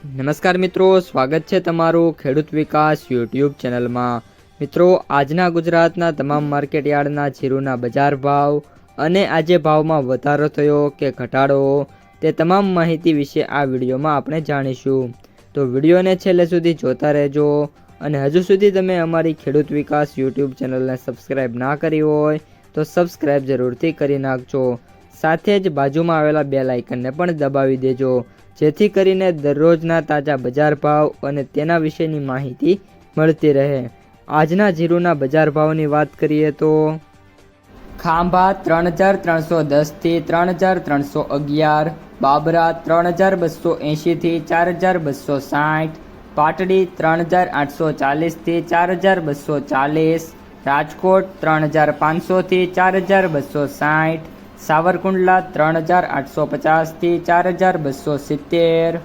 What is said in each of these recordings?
નમસ્કાર મિત્રો, સ્વાગત છે તમારું ખેડૂત વિકાસ યુટ્યુબ ચેનલમાં। મિત્રો, આજના ગુજરાતના તમામ માર્કેટયાર્ડના જીરુના બજાર ભાવ અને આજે ભાવમાં વધારો થયો કે ઘટાડો તે તમામ માહિતી વિશે આ વિડીયોમાં આપણે જાણીશું। તો વિડીયોને છેલ્લે સુધી જોતા રહેજો અને હજુ સુધી તમે અમારી ખેડૂત વિકાસ યુટ્યુબ ચેનલને સબસ્ક્રાઈબ ના કરી હોય તો સબસ્ક્રાઈબ જરૂરથી કરી નાખજો। સાથે જ બાજુમાં આવેલા બેલ આઇકનને પણ દબાવી દેજો, જેથી કરીને દરરોજના તાજા બજાર ભાવ અને તેના વિશેની માહિતી મળતી રહે। આજના જીરુના બજાર ભાવની વાત કરીએ તો ખાંભા 3310 થી 3311, બાબરા 3280 થી 4260, પાટડી 3840 થી 4240, રાજકોટ 3500 થી 4260, સાવરકુંડલા 3850 થી 4270,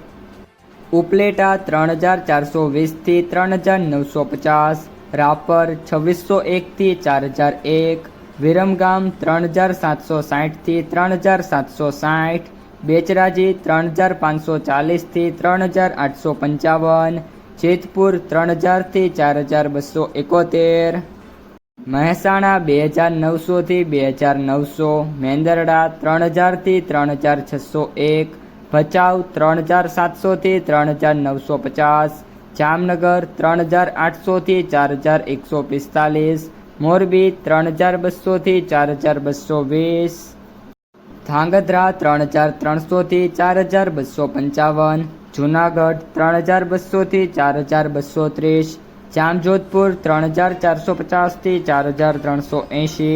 ઉપલેટા 3420 થી 3950, રાપર 2601 થી 4001, વિરમગામ 3760 થી 3760, બેચરાજી 3540 થી 3855, જેતપુર 3000 થી 4271, મહેસાણા 2900 થી 2900, મેંદરડા 3000 થી 3601, ભચાઉ 3700 થી 3950, જામનગર 3800 થી 4145, મોરબી 3200 થી 4220, ધાંગધ્રા 3300 થી 4255, જુનાગઢ 3200 થી 4230, જામજોધપુર 3450 થી 4380,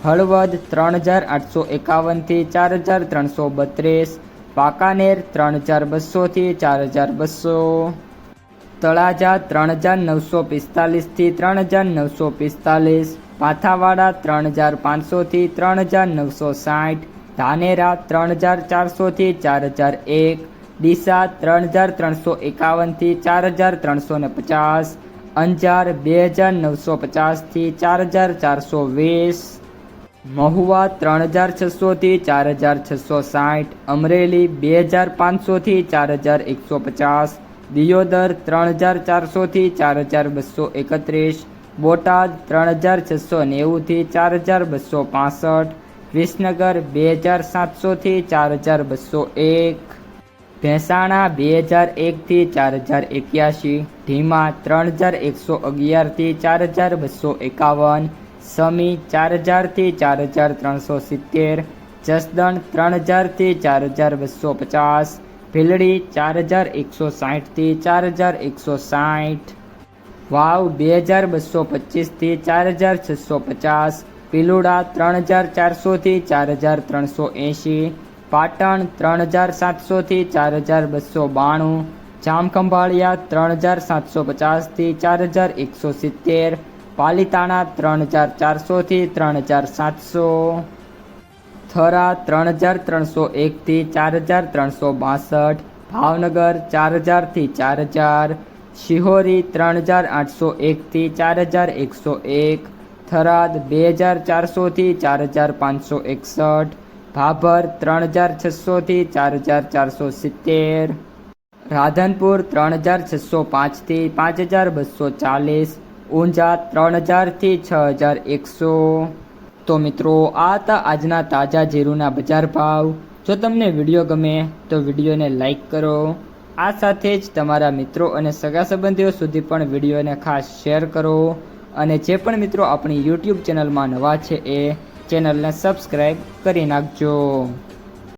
હળવદ 3851 થી 4332, વાંકાનેર 3200 થી 4200, તળાજા 3945 થી 3945, પાથાવાડા 3500 થી 3960, ધાનેરા 3400 થી 4001, ડીસા 3351 થી 4350, અંજાર 2950 થી 4420, મહુવા 3600 થી 4660, અમરેલી 2500 થી 4150, દિયોદર 3400 થી 4231, બોટાદ 3690 થી 4265, વિસનગર 2700 થી 4201, ભેંસાણા 2001 થી 4081, ઢીમા 3111 થી 4251, સમી 4000 થી 4370, જસદણ 3000 થી 4250, ભીલડી 4160 થી 4160, વાવ 2225 થી 4650, પિલુડા 3400 થી 4380, પાટણ 3700 થી 4292, જામખંભાળિયા 3750 થી 4170, પાલીતાણા 3400 થી 3700, થરા 3301 થી 4362, ભાવનગર 4000 થી 4000, શિહોરી 3801 થી 4101, થરાદ 2400 થી 4561, ભાભર 3600 થી 4470, રાધનપુર 3605 થી 5240, ઊંઝા 3000 થી 6100। તો મિત્રો, આ હતા આજના તાજા જીરુના બજાર ભાવ। જો તમને વિડીયો ગમે તો વિડીયોને લાઈક કરો, આ સાથે જ તમારા મિત્રો અને સગા સંબંધીઓ સુધી પણ વિડીયોને ખાસ શેર કરો અને જે પણ મિત્રો આપણી યુટ્યુબ ચેનલમાં નવા છે એ ચેનલને સબસ્ક્રાઈબ કરી નાખજો।